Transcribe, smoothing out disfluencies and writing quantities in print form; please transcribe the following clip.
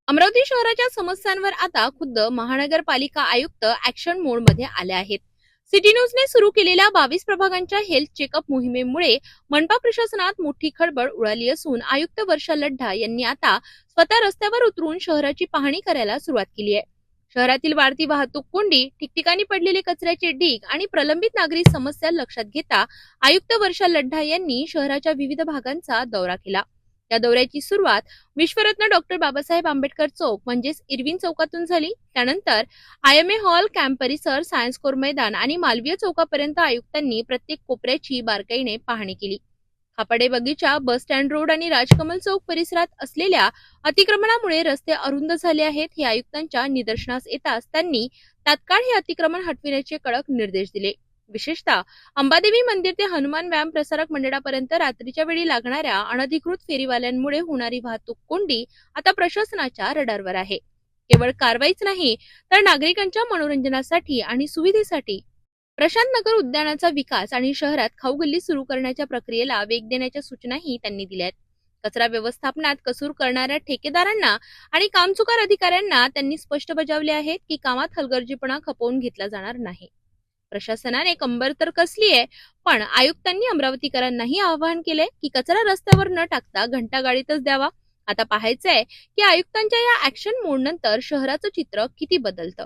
अमरावती शहराच्या समस्यांवर आता खुद्द महानगरपालिका आयुक्त ऍक्शन मोडमध्ये आले आहेत. सिटी न्यूजने सुरू केलेल्या 22 प्रभागांच्या हेल्थ चेकअप मोहिमेमुळे मनपा प्रशासनात मोठी खळबळ उडाली असून आयुक्त वर्षा लढ्ढा यांनी आता स्वतः रस्त्यावर उतरून शहराची पाहणी करायला सुरुवात केली आहे. शहरातील वाढती वाहतूक कोंडी, ठिकठिकाणी पडलेले कचऱ्याचे ढीग आणि प्रलंबित नागरी समस्या लक्षात घेता आयुक्त वर्षा लढ्ढा यांनी शहराच्या विविध भागांचा दौरा केला. या दौऱ्याची सुरुवात विश्वरत्न डॉक्टर बाबासाहेब आंबेडकर चौक म्हणजेच इरविन चौकातून झाली. त्यानंतर IMA हॉल, कॅम्प परिसर, सायन्स कोर मैदान आणि मालवीय चौकापर्यंत आयुक्तांनी प्रत्येक कोपऱ्याची बारकाईने पाहणी केली. खापाडे बगीचा, बस स्टँड रोड आणि राजकमल चौक परिसरात असलेल्या अतिक्रमणामुळे रस्ते अरुंद झाले आहेत. हे आयुक्तांच्या निदर्शनास येताच त्यांनी तात्काळ हे अतिक्रमण हटविण्याचे कडक निर्देश दिले. विशेषतः अंबादेवी मंदिर ते हनुमान व्यायाम प्रसारक मंडळापर्यंत रात्रीच्या वेळी लागणाऱ्या अनधिकृत फेरीवाल्यांमुळे होणारी वाहतूक कोंडी आता प्रशासनाच्या रडारवर आहे. केवळ कारवाईच नाही तर नागरिकांच्या मनोरंजनासाठी आणि सुविधेसाठी प्रशांत नगर उद्यानाचा विकास आणि शहरात खाऊगल्ली सुरू करण्याच्या प्रक्रियेला वेग देण्याच्या सूचनाही त्यांनी दिल्या आहेत. कचरा व्यवस्थापनात कसूर करणाऱ्या ठेकेदारांना आणि कामचुकार अधिकाऱ्यांना त्यांनी स्पष्ट बजावले आहेत की कामात हलगर्जीपणा खपवून घेतला जाणार नाही. प्रशासनाने कंबर तर कसली आहे, पण आयुक्तांनी अमरावतीकरांनाही आवाहन केले की कचरा रस्त्यावर न टाकता घंटागाडीतच द्यावा. आता पाहायचंय की आयुक्तांच्या या ऍक्शन मोड नंतर शहराचं चित्र किती बदलतं.